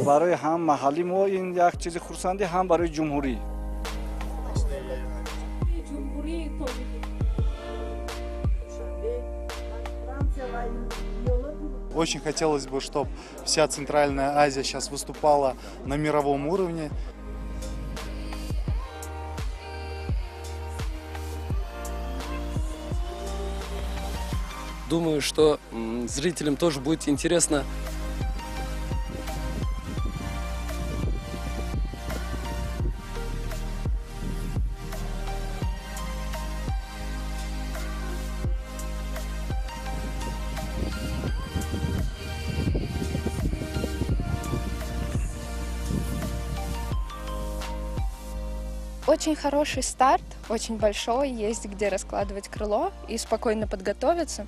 барои ҳам маҳаллӣ мо ин як чизи хурсандӣ, ҳам барои ҷумҳурӣ. Очень хотелось бы, чтобы вся Центральная Азия сейчас выступала на мировом уровне. Думаю, что зрителям тоже будет интересно. Очень хороший старт, очень большой, есть где раскладывать крыло и спокойно подготовиться.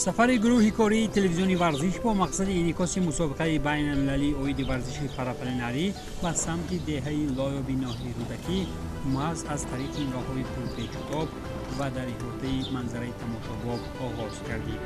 سفر گروه کره تلویزیونی ورزش با مقصد انعکاس مسابقه بین المللی عاید ورزش پراپلنری و سمت دهه لایابی ناحیه رودکی محض از طریق راه‌های پرپیچ‌وتاب و در احاطه منظره تماشاباب آغاز کردیم.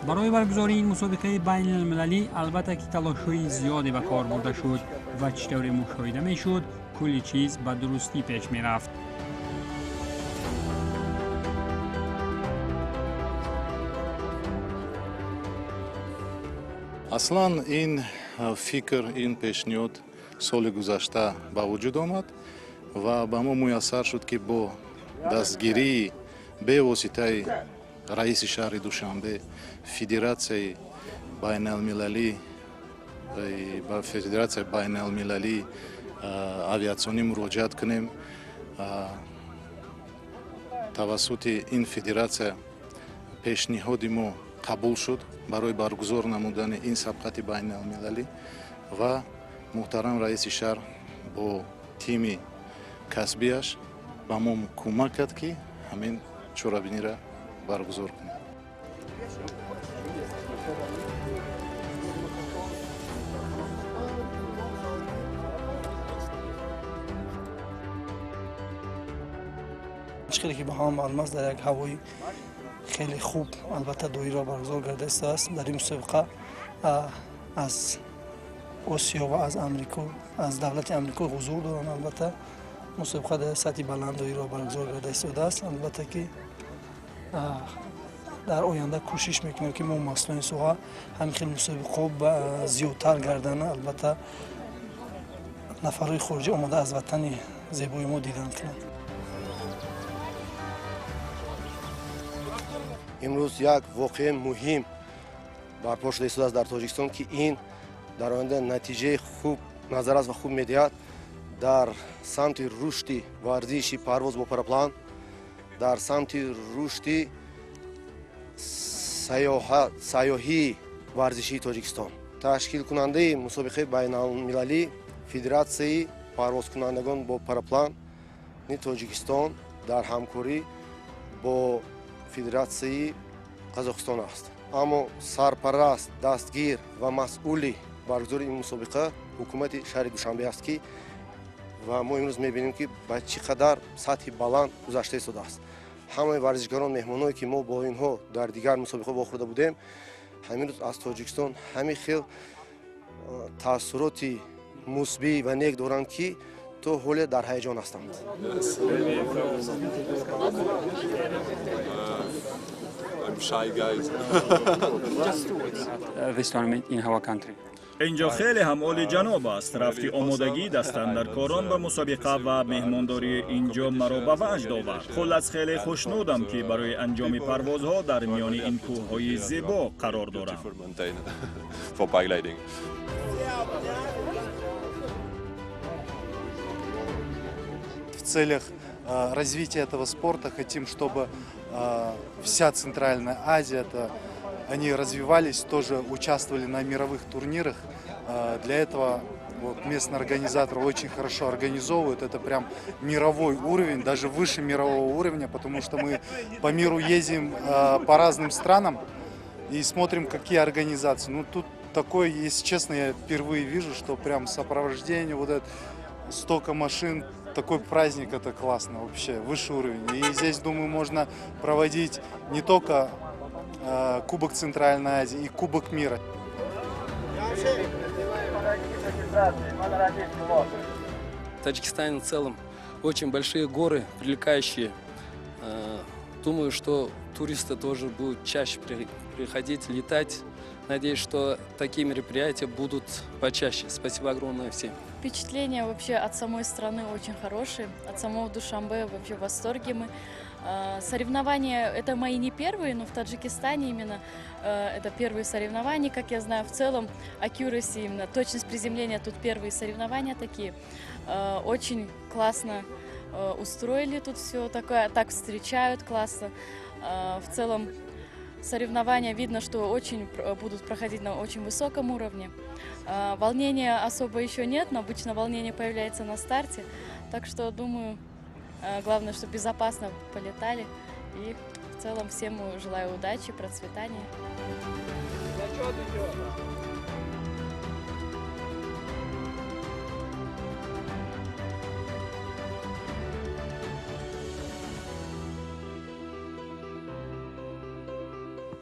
برای برگزاری این مسابقه بین المللی البته که تلاش‌های زیادی به کار برده شد و چطور مشاهده می‌شد کلی چیز به درستی پیش می‌رفت. Аслан ин фикр, ин пешниҳод соли гузашта ба вуҷуд омад ва ба мо муяссар шуд ки бо дастгирии бевоситаи раиси шаҳри Душанбе Федератсияи байналмилалии авиатсионӣ муроҷиат кунем. Тавассути ин федератсия пешниҳоди мо қабул шуд барои баргузор намудани ин сабқати байналмилалӣ ва муҳтарам раиси шаҳр бо тими касбияш ба мо кӯмак кард ки ҳамин чорабиниро баргузор кунем. مشکلی که به هم معلوم است در یک هوای خیلی خوب البته دوری را برگزار کرده است. در این مسابقه از آسیا و از آمریکا از دولت آمریکا حضور دارند. البته مسابقه در سطح بلند دوری را برگزار کرده است. البته که در آینده کوشش میکنیم که ما مسئولین سوها همین خیلی مسابقه زیادتر گردن. البته نفرهای خارجی آمده از وطن زیبای ما دیدن کنند. امروز یک واقعه مهم برپا شده است در تاجیکستان که این در آینده نتیجه خوب نظر است و خوب می‌دهد در سمت رشد ورزش پرواز با پراپلان، در سمت رشد سیاحی ورزشی تاجیکستان. تشکیل کننده مسابقه بین‌المللی فدراسیای پرواز کنندگان با پراپلان تاجیکستان در همکاری با فدراسیای قزاقستان است. اما سرپرست، دستگیر و مسئول برگزاری این مسابقه حکومت شهر دوشنبه است که و ما امروز می‌بینیم که با چقدر سطح بلند گذشته شده است. همه ورزشکاران مهمانایی که ما با اینها در دیگر مسابقه واخورده بودیم همین روز از تاجیکستان همین خیلی تاثیرات مثبت و نیک دارند که تو حال در هیجان هستند. I'm shy guys. This tournament in our country. اینجا خیلی هم عالی جناب است. رفتی آمادگی دستن در کاران به مسابقه و مهمانداری اینجا مرا به وجد آورد. خلاص خیلی خوشنودم که برای انجام پروازها در میان این کوههای زیبا قرار دارم. For paragliding. В целях развития этого спорта хотим, чтобы вся Центральная Азия, они развивались, тоже участвовали на мировых турнирах. Для этого вот, местные организаторы очень хорошо организовывают. Это прям мировой уровень, даже выше мирового уровня, потому что мы по миру ездим по разным странам и смотрим, какие организации. Ну тут такое, если честно, я впервые вижу, что прям сопровождение, вот это, столько машин, такой праздник, это классно вообще, высший уровень. И здесь, думаю, можно проводить не только Кубок Центральной Азии и Кубок мира. В Таджикистане в целом очень большие горы, привлекающие. Думаю, что туристы тоже будут чаще приходить, летать. Надеюсь, что такие мероприятия будут почаще. Спасибо огромное всем. Впечатления вообще от самой страны очень хорошие, от самого Душанбе вообще в восторге мы. Соревнования это мои не первые, но в Таджикистане именно это первые соревнования, как я знаю. В целом accuracy, именно точность приземления тут первые соревнования такие. Очень классно устроили тут все такое, так встречают классно. В целом соревнования видно, что очень будут проходить на очень высоком уровне. Волнения особо еще нет, но обычно волнение появляется на старте. Так что, думаю, главное, чтобы безопасно полетали. И в целом всем желаю удачи, процветания.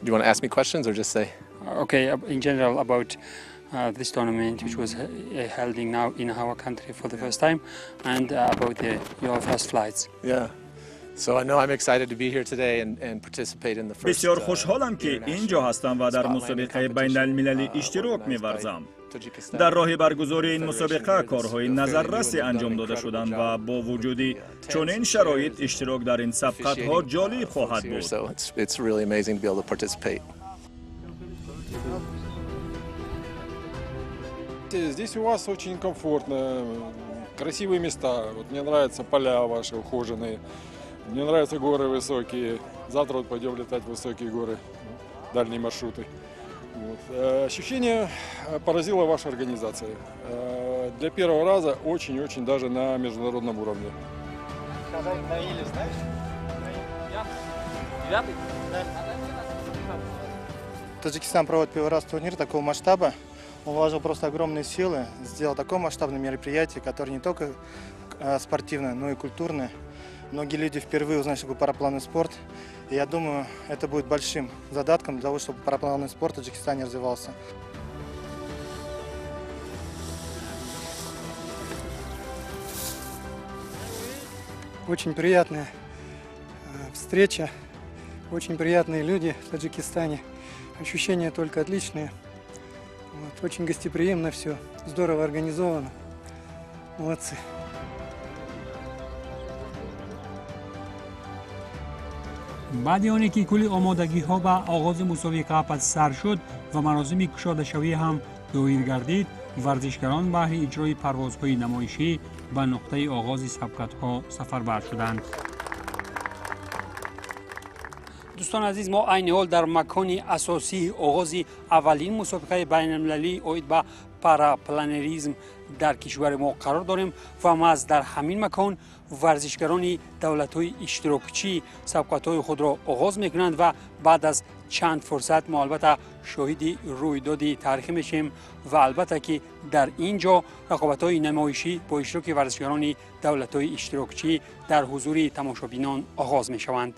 Do you want to ask me questions or just say? Okay, in general about this tournament, which was held in our country for the first time, and about your first flights. Yeah. So I know I'm excited to be here today and participate in the first. بسیار خوشحالم که اینجا هستم و در مسابقه بین المللی اشتراک می‌ورزم. در راه برگزاری این مسابقه کارهای نظررسی انجام داده شدند و با وجود چنین شرایط اشتراک در این سبقت‌ها جالب خواهد بود. So it's really amazing to be able to participate. Здесь у вас очень комфортно, красивые места. Вот мне нравятся поля ваши ухоженные, мне нравятся горы высокие. Завтра вот пойдем летать в высокие горы, дальние маршруты. Вот. Ощущение поразила ваша организация. Для первого раза очень-очень даже на международном уровне. Таджикистан проводит первый раз турнир такого масштаба. Он вложил просто огромные силы, сделал такое масштабное мероприятие, которое не только спортивное, но и культурное. Многие люди впервые узнали, что такое парапланный спорт. И я думаю, это будет большим задатком для того, чтобы парапланный спорт в Таджикистане развивался. Очень приятная встреча, очень приятные люди в Таджикистане. Ощущения только отличные. Вот, очень гостеприимно все, здорово организовано. Молодцы. بعد آنی که کلی آمادگی ها و آغاز مسابقه پس سر شد و مراسم گشاده شوی هم دایر گردید، ورزشکاران بهر اجرای پروازهای نمایشی به نقطه آغاز سبقت ها سفربر شدند. دوستان عزیز، ما عین حال در مکان اساسی آغاز اولین مسابقه بین المللی اوید به پاراپلانریزم در کشور ما قرار داریم و ما از در همین مکان ورزشکاران دولت‌های اشتراکچی سبقت‌های خود را آغاز می‌کنند و بعد از چند فرصت ما البته شاهد رویدادی تاریخی میشیم و البته که در اینجا رقابت‌های نمایشی با اشتراک ورزشکاران دولت‌های اشتراکچی در حضور تماشابینان آغاز می‌شوند.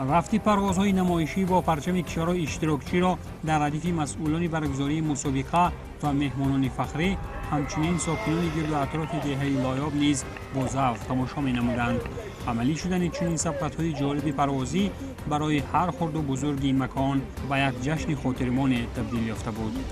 رفت پروازهای نمایشی با پرچم کشور اشتراکچی را در ردیف مسئولان برگزاری مسابقه و مهمانان فخری همچنین ساکنان گرد و اطراف دهه لایاب نیز با ذوق تماشا می‌نمودند. عملی شدن چنین سبقت‌های جالب پروازی برای هر خرد و بزرگ این مکان و یک جشن خاطرمان تبدیل یافته بود.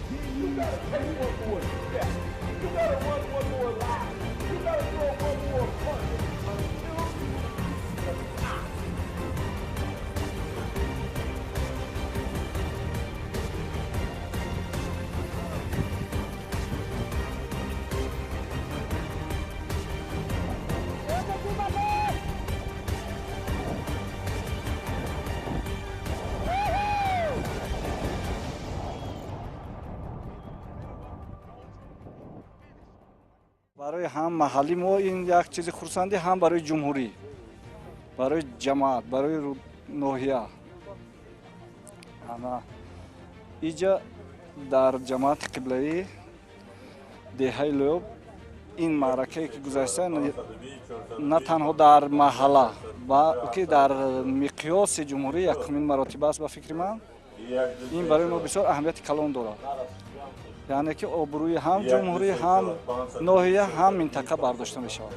برای هم محلی ما این یک چیز خرسندی هم برای جمهوری، برای جماعت، برای ناحیه. اما اینجا در جماعت قبله‌ای دهه لوب این معرکه که گذشته نه تنها در محله بلکه در مقیاس جمهوری یکمین مراتبه است. به فکر من این برای ما بسیار اهمیت کلان دارد، یعنی که آبروی هم جمهوری هم ناحیه هم منطقه برداشته می شود.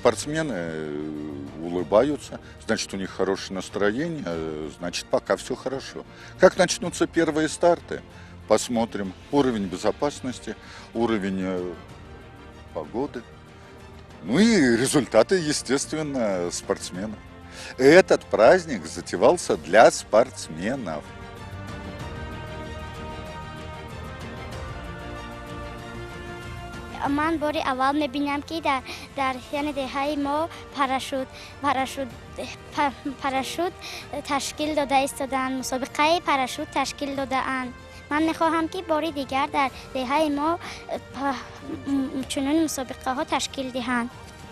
Спортсмены улыбаются, значит, у них хорошее настроение, значит, пока все хорошо. Как начнутся первые старты, посмотрим уровень безопасности, уровень погоды, ну и результаты, естественно, спортсменов. Этот праздник затевался для спортсменов. من باری اول میبینم که در یعنی دهه ما پاراشوت تشکیل داده ایستادن، مسابقه پاراشوت تشکیل داده اند. من میخواهم که باری دیگر در دهه ما چنین مسابقه ها تشکیل دهند.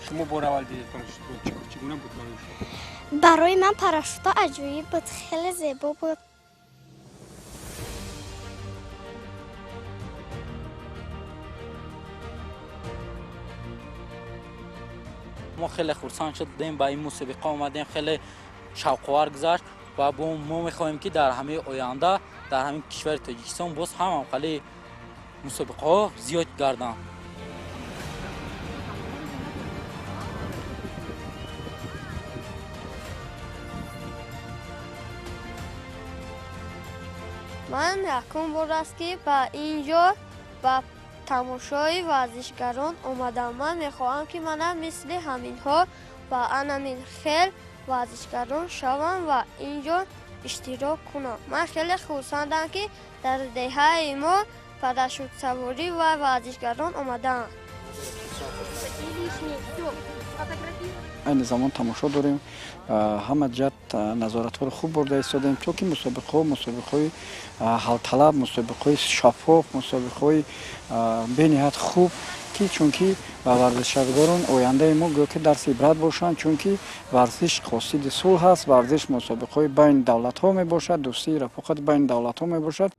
شما بار اول دیدید پاراشوت چگونه بود برای شما؟ برای من پاراشوت عجیب بود، خیلی زیبا بود. ما خیلی خرسند شدیم با این مسابقه آمدیم، خیلی شوق‌آور گذشت و ما می‌خواهیم که در همه آینده در همین کشور تاجیکستان باز هم خیلی مسابقه ها زیاد گردن. من یکم بار است که با اینجا با تماشای ورزشگران آمدم. من میخواهم که منم مثل همین ها و همین خیل ورزشگران شوم و اینجا اشتراک کنم. من خیلی خرسندم که در دهه ما پاراشوت سواری و ورزشگران آمدم. این زمان تماشا داریم، همه جهت نظارت ها رو خوب برده ایستادیم، چون که مسابقه حل طلب، مسابقه شفاف، مسابقه به نهایت خوب که چون که ورزشکاران آینده ما گویا که درس عبرت باشند، چون که ورزش قاصد صلح است، ورزش مسابقه بین دولت ها می باشد، دوستی رفاقت بین دولت ها می باشد.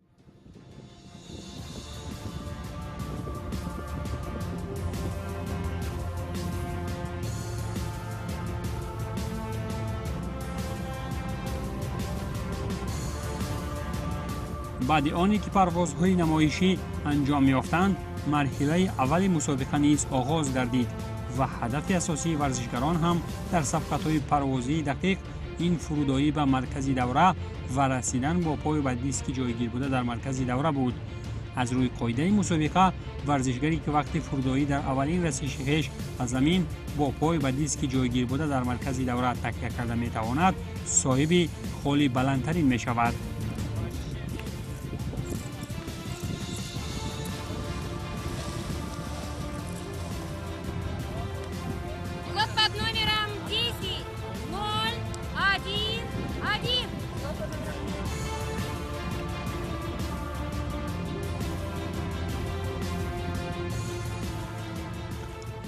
بعد آنی که پروازهای نمایشی انجام یافتند، مرحله اول مسابقه نیز آغاز گردید و هدف اساسی ورزشگران هم در سبقت‌های پروازی دقیق این فرودایی به مرکز دوره و رسیدن با پای به دیسک جایگیر بوده در مرکز دوره بود. از روی قاعده مسابقه ورزشگری که وقتی فرودایی در اولین رسش خویش از زمین با پای به دیسک جایگیر بوده در مرکز دوره تکیه کرده میتواند صاحب خالی بلندترین می شود.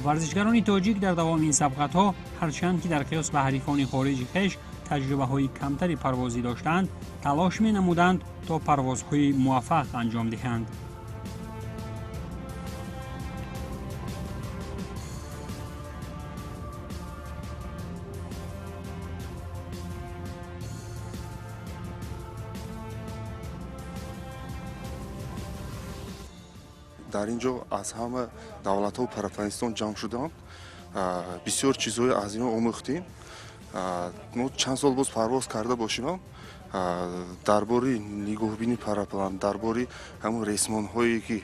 ورزشگران تاجیک در دوام این سبقت‌ها هرچند که در قیاس به حریفان خارجی خویش تجربه‌های کمتری پروازی داشتند، تلاش می‌نمودند تا پروازهای موفق انجام دهند. дар ин ҷо аз ҳама давлатҳо парапланистон ҷамъ шуданд. Бисёр чизҳои аз ино омӯхтем. Мо чанд сол боз парвоз карда бошем, дар бори нигоҳбини параплан, дар бори ҳамон ресмонҳое ки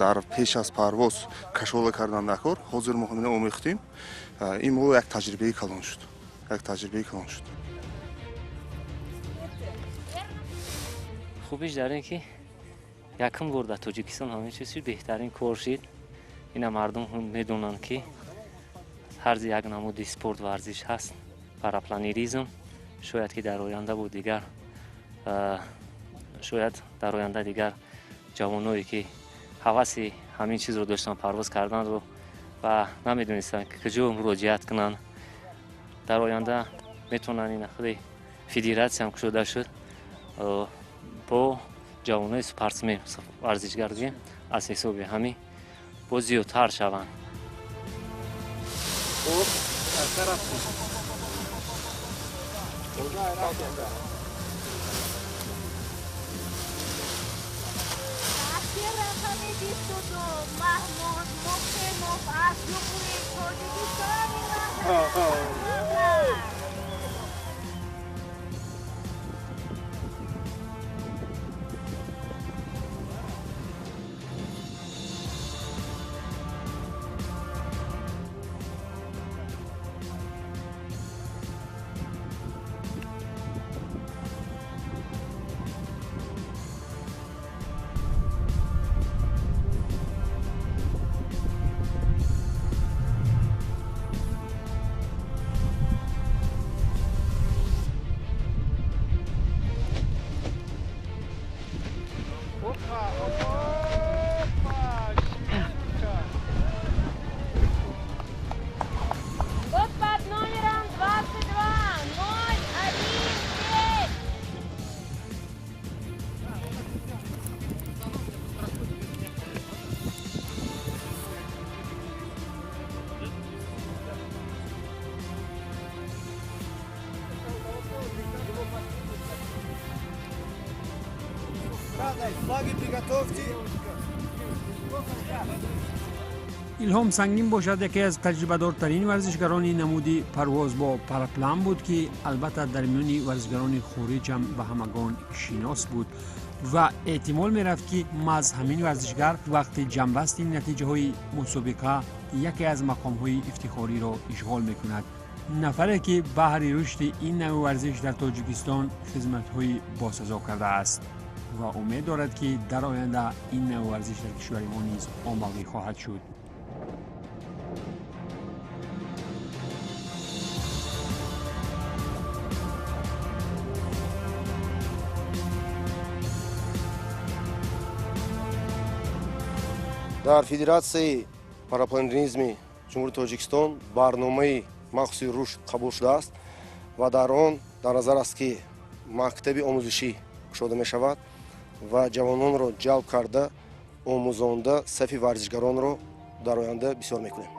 дар пеш аз парвоз кашола кардан накор, ҳозир мо ҳамина омӯхтем. Ин мо як таҷрибаи калон шуд. خوبیش در این که یکم بار در تاجیکستان همه چیزی بهترین کار شد. اینا مردم هم میدونن که هر یک نمود اسپورت ورزش هست. پاراپلانیریزم شاید که در آینده بود دیگر جوانایی که هوس همین چیز رو داشتن پرواز کردن رو و نمیدونستن که کجا مراجعت کنن، در آینده میتونن این خیلی فدراسیون هم شده شد با جوانای سپورتسمن ورزشگری از حساب همین با زیادتر شوند. ایلهام سنگین باشد یکی از تجربه‌دارترین ورزشگران نمودی پرواز با پاراپلان بود که البته در میان ورزشگران خارج هم به همگان شناس بود و احتمال می‌رفت که محض همین ورزشگر وقتی جنبست نتیجه های مسابقه یکی از مقام‌های افتخاری را اشغال می‌کند. نفری که بهر رشد این نوع ورزش در تاجیکستان خدمت‌های باسزا کرده است و امید دارد که در آینده این نوع ورزش در کشور ما نیز آماده خواهد شد. дар федератсияи парапланеризми ҷумҳурии тоҷикистон барномаи махсуси рушд қабул шудааст ва дар он дар назар аст ки мактаби омӯзишӣ кушода мешавад ва ҷавононро ҷалб карда омӯзонда сафи варзишгаронро дар оянда бисёр мекунем.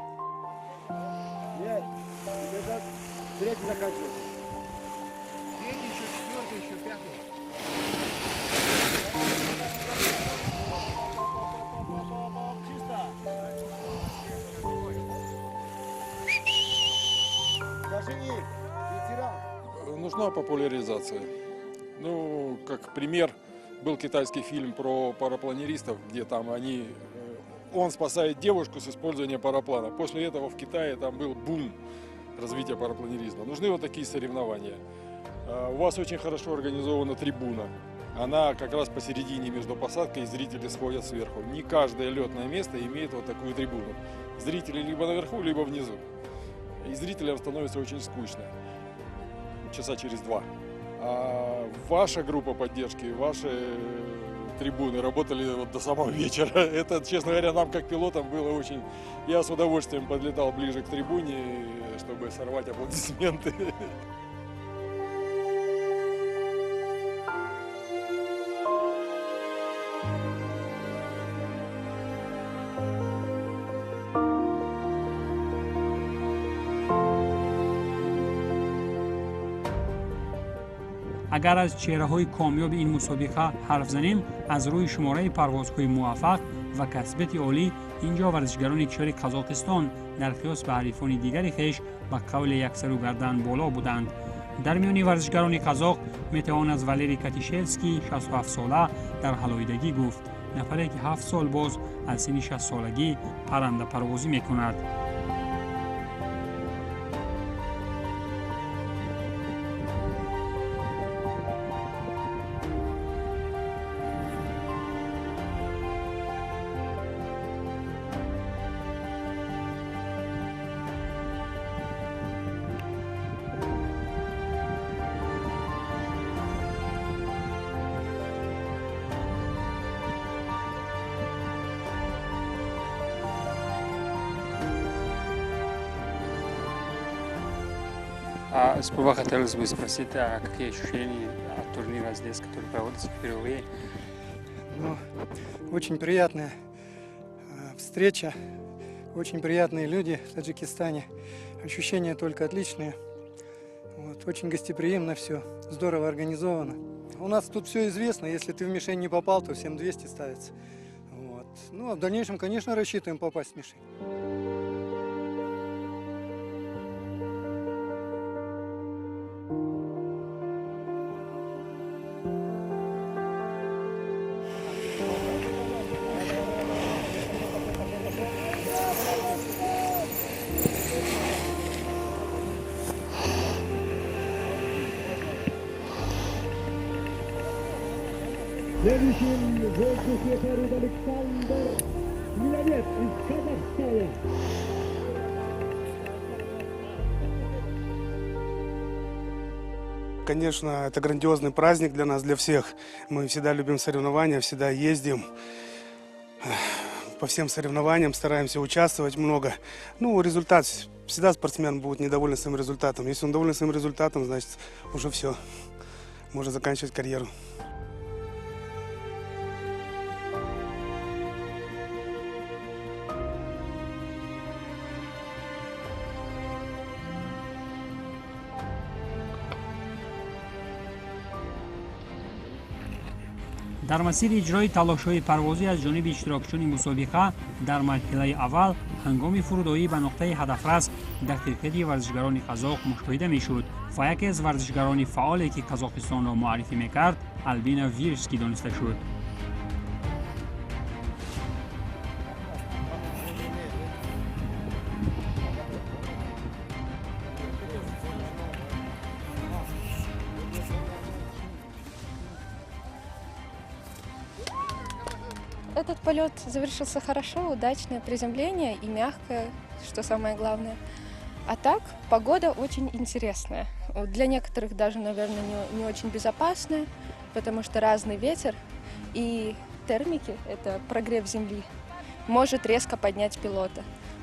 Нужна популяризация. Ну, как пример, был китайский фильм про парапланеристов, где там он спасает девушку с использованием параплана. После этого в Китае там был бум развития парапланеризма. Нужны вот такие соревнования. У вас очень хорошо организована трибуна. Она как раз посередине между посадкой и зрители сходят сверху. Не каждое летное место имеет вот такую трибуну. Зрители либо наверху, либо внизу. И зрителям становится очень скучно. Часа через 2. А ваша группа поддержки, ваши трибуны работали вот до самого вечера. Это, честно говоря, нам как пилотам было очень... Я с удовольствием подлетал ближе к трибуне, чтобы сорвать аплодисменты. اگر از چهره‌های کامیاب این مسابقه حرف زنیم از روی شماره پروازهای موفق و کسبت عالی اینجا ورزشگران کشور قزاقستان در قیاس به حریفان دیگر خویش به قول یکسر و گردن بالا بودند. در میان ورزشگران قزاق میتوان از والری کاتیشلسکی 67 ساله در حلایدگی گفت، نفری که 7 سال باز از سن 60 سالگی پرنده پروازی میکند. Сперва хотелось бы спросить, какие ощущения от турнира здесь, который проводится впервые? Ну, очень приятная встреча, очень приятные люди в Таджикистане. Ощущения только отличные. Вот, очень гостеприимно все, здорово организовано. У нас тут все известно, если ты в мишень не попал, то всем 200 ставится. Вот. Ну, а в дальнейшем, конечно, рассчитываем попасть в мишень. Следующим в воздухе парит Александр Миловец из Казахстана. Конечно, это грандиозный праздник для нас, для всех. Мы всегда любим соревнования, всегда ездим по всем соревнованиям, стараемся участвовать много. Ну, результат, всегда спортсмен будет недоволен своим результатом. Если он доволен своим результатом, значит, уже все, можно заканчивать карьеру. در مسیر اجرای تلاش‌های پروازی از جانب اشتراکچیان مسابقه در مرحله اول هنگام فرودایی به نقطه هدفرس دقیقیت ورزشگران قزاق مشاهده می‌شد و یکی از ورزشگران فعالی که قزاقستان را معرفی می‌کرد البینا ویرسکی دانسته شد. Этот полет завершился хорошо, удачное приземление и мягкое, что самое главное. А так, погода очень интересная. Для некоторых даже, наверное, не очень безопасная, потому что разный ветер и термики, это прогрев земли, может резко поднять пилота.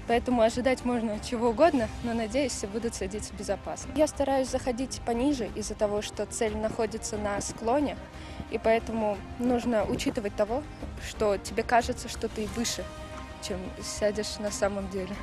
Поэтому ожидать можно чего угодно, но, надеюсь, все будут садиться безопасно. Я стараюсь заходить пониже из-за того, что цель находится на склоне, и поэтому нужно учитывать того, что тебе кажется, что ты выше, чем сядешь на самом деле.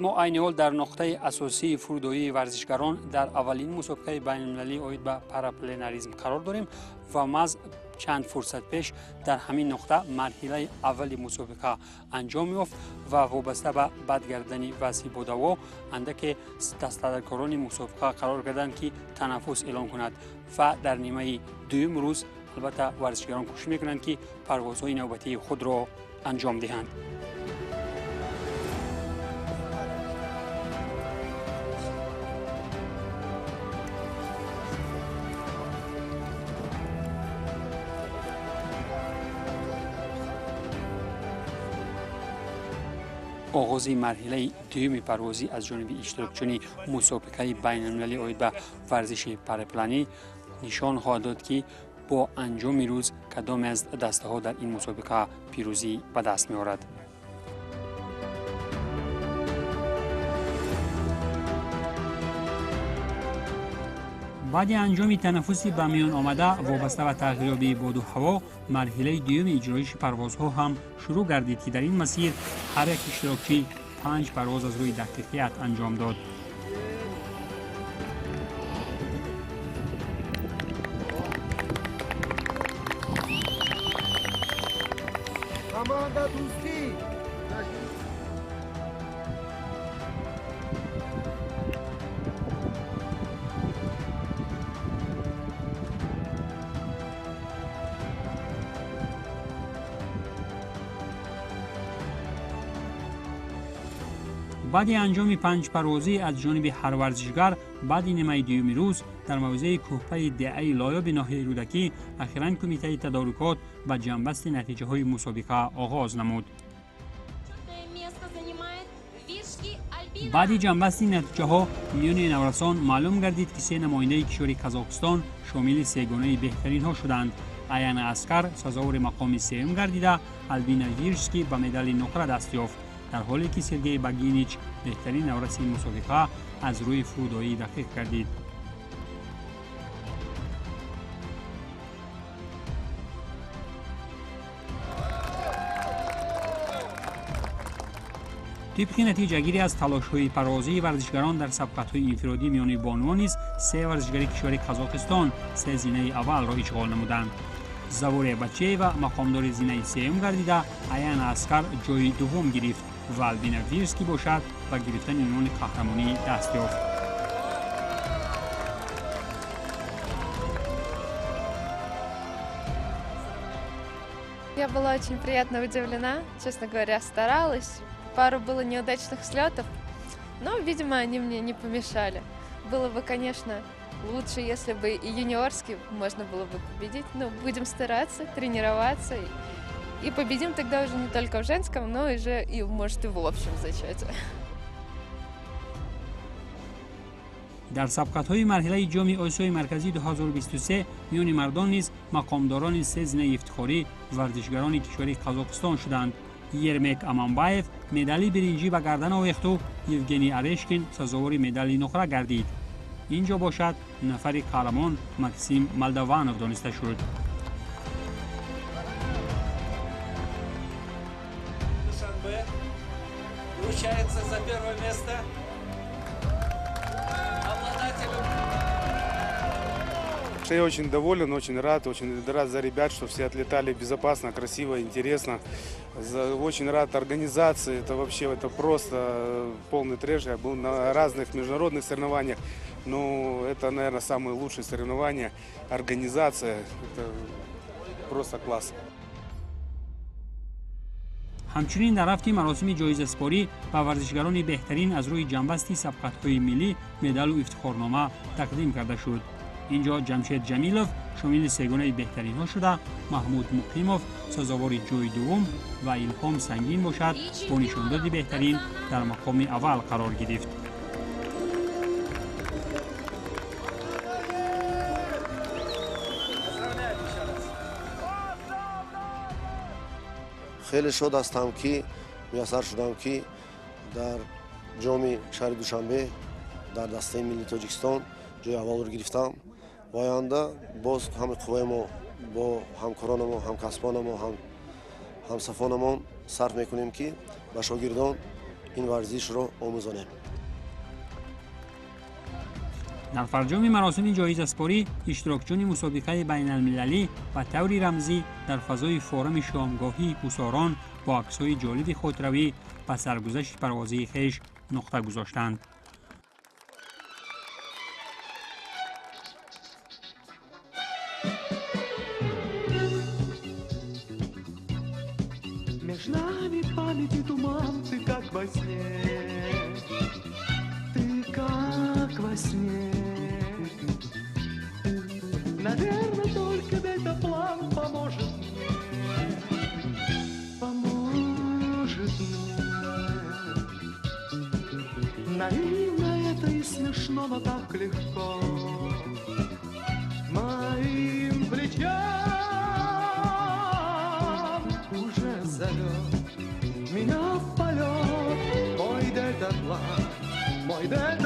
ما عین حال در نقطه اساسی فرودایی ورزشگران در اولین مسابقه بین‌المللی اید به پاراپلانریسم قرار داریم و ماز چند فرصت پیش در همین نقطه مرحله اول مسابقه انجام یافت و وابسته به بدگردنی وسیع بودوا اندک دسته‌درکاران مسابقه قرار گرفتند که تنفس اعلام کند و در نیمه دوم روز البته ورزشگران کوشش میکنند که پروازهای نوبتی خود را انجام دهند. آغاز مرحله دوم پروازی از جانب اشتراکچیان مسابقه بین‌المللی اید به ورزش پاراپلانی نشان خواهد داد که با انجام روز کدام از دسته‌ها در این مسابقه پیروزی به دست می‌آورد. بعد انجام تنفسی به میان آمده وابسته به تغییرات باد و هوا، مرحله دوم اجرایش پروازها هم شروع گردید که در این مسیر هر یک اشتراکی 5 پرواز از روی دقیقیت انجام داد. بعد انجام 5 پروازی از جانب هر ورزشگر بعد نیمه دوم روز در موضع کوپه دعای لایب ناحیه رودکی اخیراً کمیته تدارکات و جنبست نتیجه های مسابقه آغاز نمود. بعد جنبست نتیجه ها میان نورسان معلوم گردید که 3 نماینده کشور قزاقستان شامل 3 گانه بهترین ها شدند. آیانا اسکر سزاوار مقام سوم گردیده، آلبینا ویرسکی به مدال نقره دست یافت، در حالی که سرگئی باگینیچ بهترین نورس این مسابقه از روی فرودایی دقیق گردید. طبق نتیجه گیری از تلاش های پروازی ورزشگران در سبقت های انفرادی میان بانوان نیز 3 ورزشگر کشور قزاقستان 3 زینه اول را اشغال نمودند. زواره بچه و مقامدار زینه سوم گردیده، آیانا اسکر جای دوم گرفت و آلبینا ویرسکی باشد و گرفتن عنوان قهرمانی دست یافت. Я была очень приятно удивлена, честно говоря, старалась. Пару было неудачных слетов, но, видимо, они мне не помешали. Было бы, конечно, лучше, если бы и юниорский можно было бы победить, но будем стараться, тренироваться и победим тогда уже не только в женском, но и, может, и в общем зачете. در سبقت‌های مرحله جام آسیای مرکزی 2023 میان مردان نیز مقامداران 3 زینه افتخاری ورزشگران کشور قزاقستان شدند. یرمک امانبایف مدال برنجی به گردن آویخت و یوگنی ارشکین سزاوار مدال نقره گردید. اینجا باشد نفر قهرمان مکسیم مالدوانوف دانسته شد. Получается за первое место Я очень доволен, очень рад за ребят, что все отлетали безопасно, красиво, интересно. Очень рад организации, это просто полный трэш. Я был на разных международных соревнованиях, но это, наверное, самые лучшие соревнования. Организация, это просто класс. همچنین در رفت مراسم جایزه سپاری و ورزشگران بهترین از روی جنبستی سبقت‌های ملی مدال و افتخارنامه تقدیم کرده شد. اینجا جمشید جمیلوف شامل 3 گانه بهترین ها شده، محمود مقیموف سزاوار جای دوم و الهام سنگین باشد با نشانداد بهترین در مقام اول قرار گرفت. خیلی شاد هستم که میسر شدم که در جام شهر دوشنبه در دسته ملی تاجیکستان جای اول رو گرفتم و آینده باز همه قوه ما با همکارانمون، همکسبانمون، همصفانمون صرف میکنیم که به شاگردان این ورزش رو آموزانیم. در فرجام مراسم جایزه سپاری اشتراکچیان مسابقه بین المللی و طوری رمزی در فضای فورم شامگاهی هوساران با عکس‌های جالب خودروی و سرگذشت پروازی خویش نقطه گذاشتند. Между нами памяти туман, ты как во сне, ты как во сне. Наверное, только бета-план поможет мне, поможет мне. Наивно это и смешно, но так легко моим плечам уже зовет меня в полет мой дельтаплан, мой дельтаплан.